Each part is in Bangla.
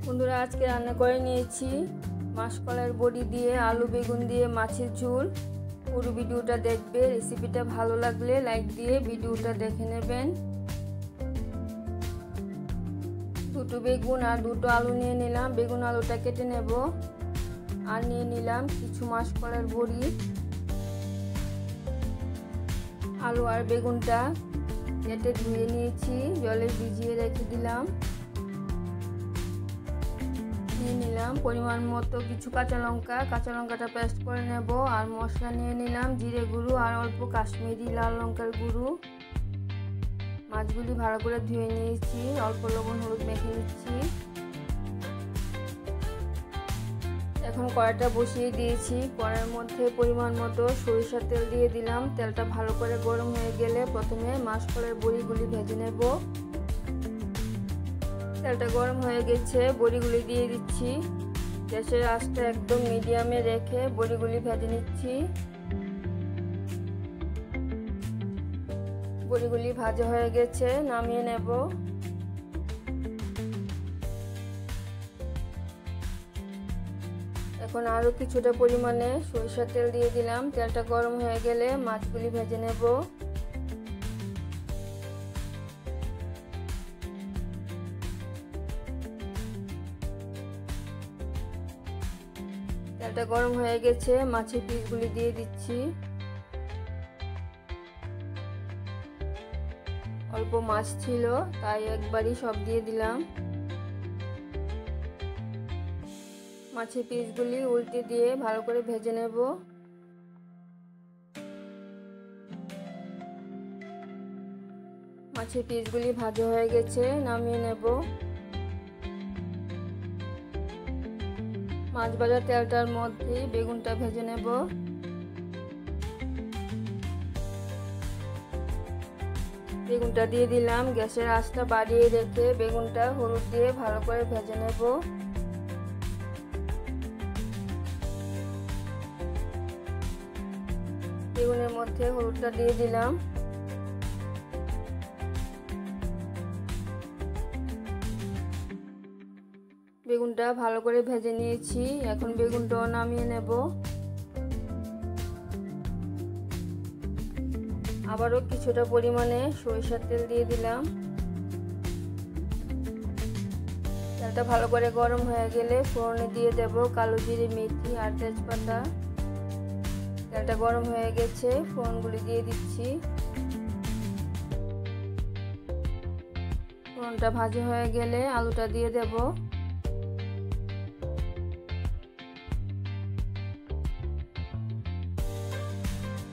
বন্ধুরা, আজকে রান্না করে নিয়েছি মাসকলাইয়ের বড়ি দিয়ে আলু বেগুন দিয়ে মাছের ঝোল। পুরো ভিডিওটা দেখবে। রেসিপিটা ভালো লাগলে লাইক দিয়ে ভিডিওটা দেখে নেবেন। দুটো বেগুন আর দুটো আলু নিয়ে নিলাম। বেগুন আলুটা কেটে নেব। আর নিয়ে নিলাম কিছু মাসকলাইয়ের বড়ি। আলু আর বেগুনটা কেটে ধুয়ে নিয়েছি, জলে ভিজিয়ে রেখে দিলাম। নিয়ে নিলাম পরিমাণ মতো কিছু কাঁচা লঙ্কাটা পেস্ট করে নেব। আর মশলা নিয়ে নিলাম জিরে গুঁড়ো আর অল্প কাশ্মীরি লাল লঙ্কার গুঁড়ো। মাছগুলি ভালো করে ধুয়ে নিয়েছি, অল্প লবণ হলুদ মেখে নিচ্ছি। এখন কড়াইটা বসিয়ে দিয়েছি। কড়াইয়ের মধ্যে পরিমাণ মতো সরিষার তেল দিয়ে দিলাম। তেলটা ভালো করে গরম হয়ে গেলে প্রথমে মাসকলাইয়ের বড়িগুলি ভেজে নেব। তেলটা গরম হয়ে গেছে, বড়িগুলি দিয়ে দিচ্ছি। গ্যাসের আঁচটা একদম মিডিয়ামে রেখে বড়িগুলি ভেজে নিচ্ছি। বড়িগুলি ভাজা হয়ে গেছে, নামিয়ে নেব। এখন আরো কিছুটা পরিমাণে সরিষার তেল দিয়ে দিলাম। তেলটা গরম হয়ে গেলে মাছগুলি ভেজে নেব। তেলটা গরম হয়ে গেছে, মাছের পিসগুলি দিয়ে দিচ্ছি। অল্প মাছ ছিল তাই একবারই সব দিয়ে দিলাম। মাছের পিসগুলি উল্টে দিয়ে ভালো করে ভেজে নেব। মাছের পিসগুলি ভাজা হয়ে গেছে, নামিয়ে নেব। মাছ ভাজা তেলটার মধ্যে বেগুনটা ভেজে নেব। বেগুনটা দিয়ে দিলাম। গ্যাসের আঁচটা বাড়িয়ে রেখে বেগুনটা হলুদ দিয়ে ভালো করে ভেজে নেব। বেগুনের মধ্যে হলুদটা দিয়ে দিলাম। বেগুনটা ভালো করে ভেজে নিয়েছি। এখন বেগুনটাও নামিয়ে নেব। আবারও কিছুটা পরিমাণে সরিষার তেল দিয়ে দিলাম। তেলটা ভালো করে গরম হয়ে গেলে ফোড়নে দিয়ে দেব কালো জিরে, মেথি আর তেজপাতা। তেলটা গরম হয়ে গেছে, ফোড়নগুলি দিয়ে দিচ্ছি। ফোড়নটা ভাজা হয়ে গেলে আলুটা দিয়ে দেব।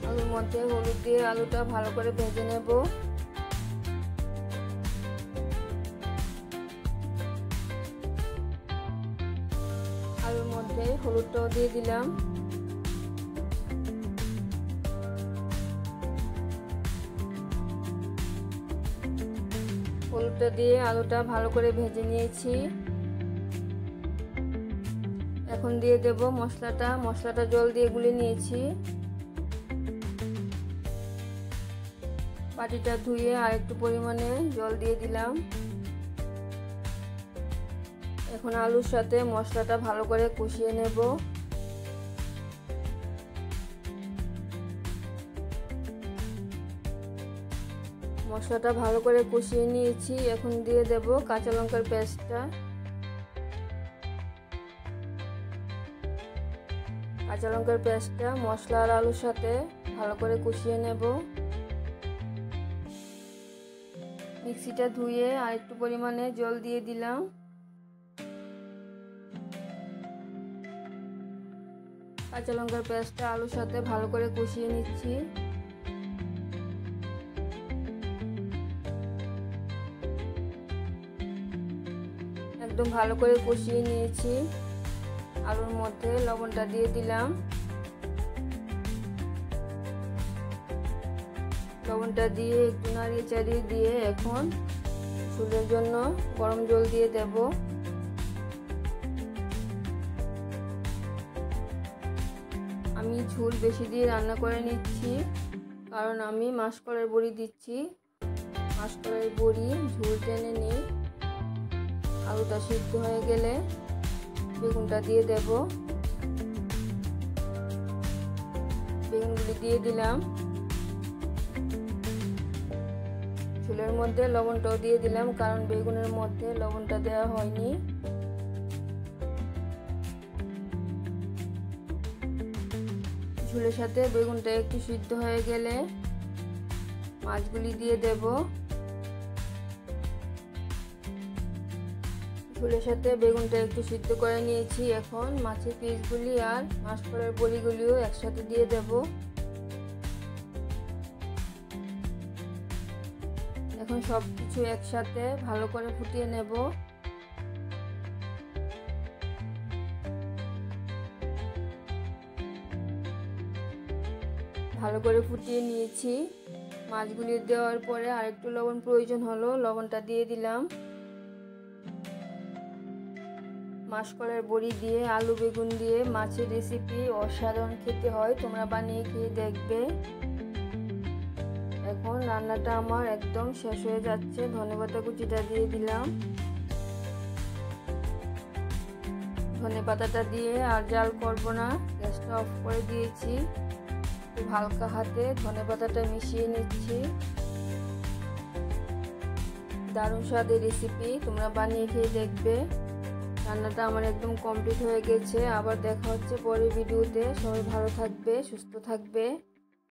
আলুর মধ্যে হলুদ দিয়ে আলুটা ভালো করে ভেজে নেব। আলুর মধ্যে হলুদটাও দিয়ে দিলাম। হলুদটা দিয়ে আলুটা ভালো করে ভেজে নিয়েছি। এখন দিয়ে দেব মশলাটা জল দিয়ে গুলে নিয়েছি। বাটিটা ধুয়ে আর একটু পরিমাণে জল দিয়ে দিলাম। এখন আলুর সাথে মশলাটা ভালো করে কষিয়ে নেব। মশলাটা ভালো করে কষিয়ে নিয়েছি। এখন দিয়ে দেব কাঁচা লঙ্কার পেস্টটা। কাঁচা লঙ্কার পেস্টটা মশলা আর আলুর সাথে ভালো করে কষিয়ে নেব। মিক্সিটা ধুয়ে আর একটু পরিমাণে জল দিয়ে দিলাম। কাঁচা লঙ্কার পেস্টটা আলুর সাথে ভালো করে কষিয়ে নিচ্ছি। একদম ভালো করে কষিয়ে নিয়েছি। আলুর মধ্যে লবণটা দিয়ে দিলাম। লবণটা দিয়ে একটু নাড়িয়ে চাড়িয়ে দিয়ে এখন ঝোলের জন্য গরম জল দিয়ে দেব। আমি ঝোল বেশি দিয়ে রান্না করে নিচ্ছি কারণ আমি মাসকলাইয়ের বড়ি দিচ্ছি। মাসকলাইয়ের বড়ি ঝোল টেনে নিই। আলুটা সিদ্ধ হয়ে গেলে বেগুনটা দিয়ে দেব। বেগুনগুলি দিয়ে দিলাম। ঝোলের মধ্যে লবণটাও দিয়ে দিলাম, কারণ বেগুনের মধ্যে লবণটা দেওয়া হয়নি। ঝোলের সাথে বেগুনটা একটু সিদ্ধ হয়ে গেলে মাছগুলি দিয়ে দেব। ঝোলের সাথে বেগুনটা একটু সিদ্ধ করে নিয়েছি। এখন মাছের পিসগুলি আর মাসকলাইয়ের বড়িগুলিও একসাথে দিয়ে দেব। এখন সবকিছু একসাথে ভালো করে ফুটিয়ে নেব। ভালো করে ফুটিয়ে নিয়েছি। মাছগুলি দেওয়ার পরে আরেকটু লবণ প্রয়োজন হলো, লবণটা দিয়ে দিলাম। মাসকলাইয়ের বড়ি দিয়ে আলু বেগুন দিয়ে মাছের রেসিপি অসাধারণ খেতে হয়, তোমরা বানিয়ে খেয়ে দেখবে। এখন রান্নাটা আমার একদম শেষ হয়ে যাচ্ছে। ধনেপাতা কুচিটা দিয়ে দিলাম। ধনেপাতাটা দিয়ে আর জাল করব না, গ্যাসটা অফ করে দিয়েছি। খুব হালকা হাতে ধনেপাতাটা মিশিয়ে নিচ্ছি। দারুণ স্বাদের রেসিপি, তোমরা বানিয়ে খেয়ে দেখবে। রান্নাটা আমার একদম কমপ্লিট হয়ে গেছে। আবার দেখা হচ্ছে পরের ভিডিওতে। সবাই ভালো থাকবে, সুস্থ থাকবে।